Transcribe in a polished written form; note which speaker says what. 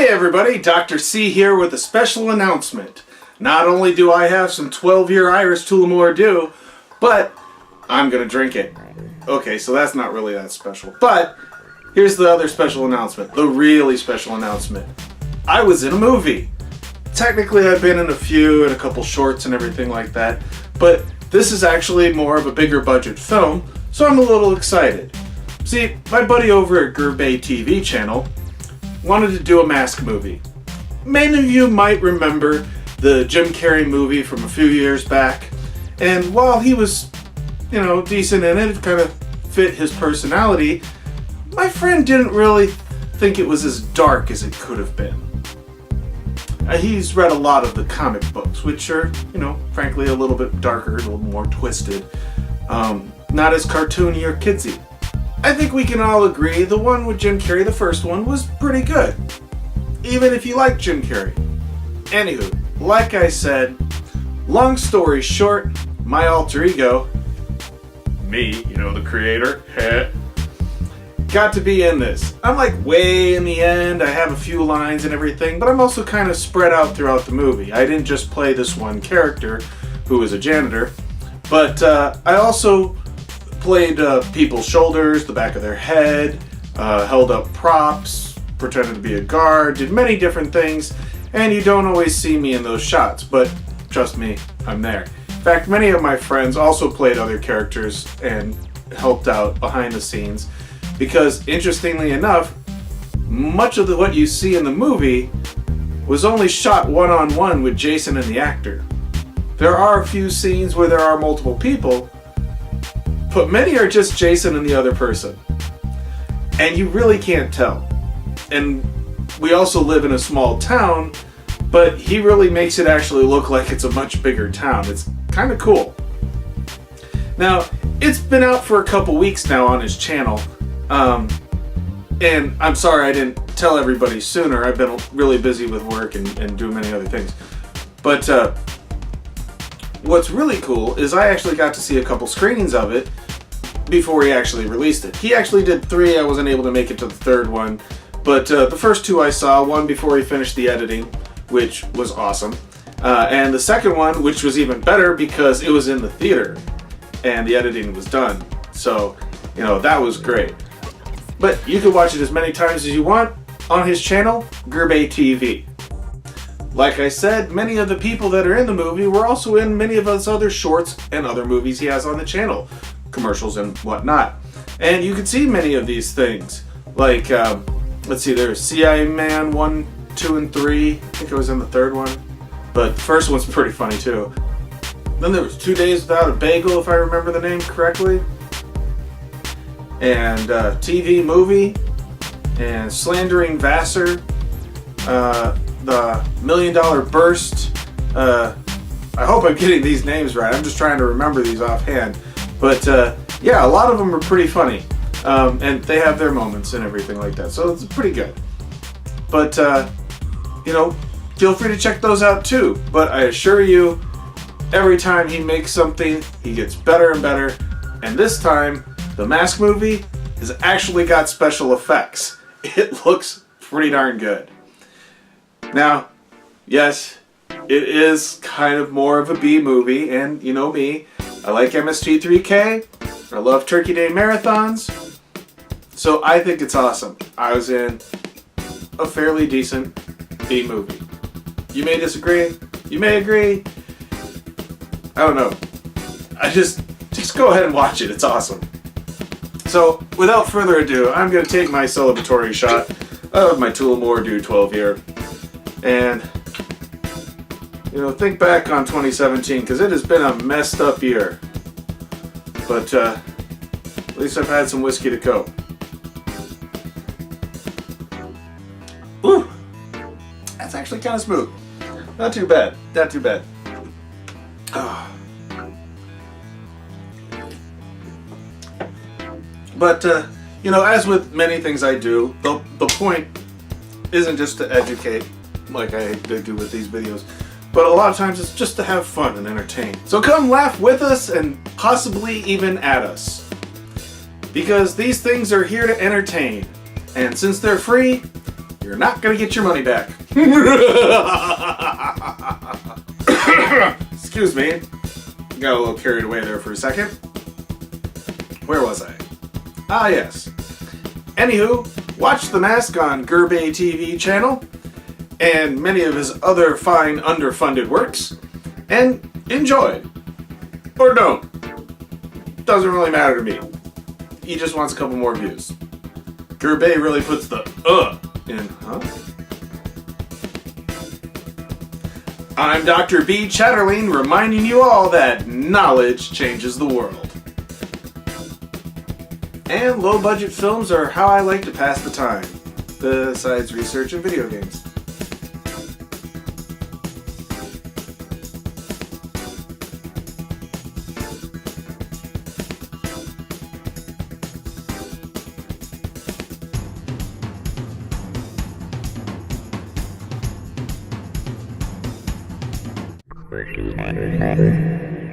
Speaker 1: Hey everybody, Dr. C here with a special announcement. Not only do I have some 12-year Irish Tullamore Dew, but I'm gonna drink it. Okay, so that's not really that special. But here's the other special announcement, the really special announcement. I was in a movie. Technically I've been in a few and a couple shorts and everything like that, but this is actually more of a bigger budget film, so I'm a little excited. See, my buddy over at Gerbay TV channel wanted to do a mask movie. Many of you might remember the Jim Carrey movie from a few years back, and while he was, decent in it, kind of fit his personality, my friend didn't really think it was as dark as it could have been. He's read a lot of the comic books, which are, frankly a little bit darker, a little more twisted, not as cartoony or kidsy. I think we can all agree the one with Jim Carrey, the first one, was pretty good. Even if you like Jim Carrey. Anywho, like I said, long story short, my alter ego, me, the creator, got to be in this. I'm like way in the end, I have a few lines and everything, but I'm also kind of spread out throughout the movie. I didn't just play this one character, who is a janitor, but I also played people's shoulders, the back of their head, held up props, pretended to be a guard, did many different things, and you don't always see me in those shots, but trust me, I'm there. In fact, many of my friends also played other characters and helped out behind the scenes, because interestingly enough, much of what you see in the movie was only shot one-on-one with Jason and the actor. There are a few scenes where there are multiple people, but many are just Jason and the other person. And you really can't tell. And we also live in a small town, but he really makes it actually look like it's a much bigger town. It's kind of cool. Now, it's been out for a couple weeks now on his channel. And I'm sorry I didn't tell everybody sooner. I've been really busy with work and doing many other things. But what's really cool is I actually got to see a couple screenings of it before he actually released it. He actually did 3, I wasn't able to make it to the 3rd one, but the first 2 I saw, one before he finished the editing, which was awesome, and the second one, which was even better because it was in the theater and the editing was done. So, that was great. But you can watch it as many times as you want on his channel, Gerbay TV. Like I said, many of the people that are in the movie were also in many of his other shorts and other movies he has on the channel, commercials and whatnot. And you can see many of these things. Like, let's see, there's CIA Man 1, 2, and 3. I think I was in the 3rd one. But the first one's pretty funny too. Then there was 2 Days Without a Bagel, if I remember the name correctly. And TV Movie. And Slandering Vassar. The $1 Million Burst. I hope I'm getting these names right. I'm just trying to remember these offhand. But yeah, a lot of them are pretty funny. And they have their moments and everything like that. So it's pretty good. But, feel free to check those out too. But I assure you, every time he makes something, he gets better and better. And this time, the Mask movie has actually got special effects. It looks pretty darn good. Now, yes, it is kind of more of a B movie, and you know me, I like MST3K, I love Turkey Day marathons, so I think it's awesome. I was in a fairly decent B movie. You may disagree, you may agree, I don't know. I just go ahead and watch it, it's awesome. So, without further ado, I'm going to take my celebratory shot of my Tullamore Dew 12 here. And, think back on 2017, because it has been a messed up year. But, at least I've had some whiskey to go. Woo! That's actually kind of smooth. Not too bad. Not too bad. Oh. But, as with many things I do, the point isn't just to educate, like I do with these videos, but a lot of times it's just to have fun and entertain. So come laugh with us and possibly even at us. Because these things are here to entertain. And since they're free, you're not going to get your money back. Excuse me. Got a little carried away there for a second. Where was I? Ah, yes. Anywho, watch The Mask on Gerbay TV channel and many of his other fine underfunded works, and enjoy. Or don't. Doesn't really matter to me. He just wants a couple more views. Gerbay really puts the in, huh? I'm Dr. B. Chatterling, reminding you all that knowledge changes the world. And low-budget films are how I like to pass the time, besides research and video games.
Speaker 2: Working harder.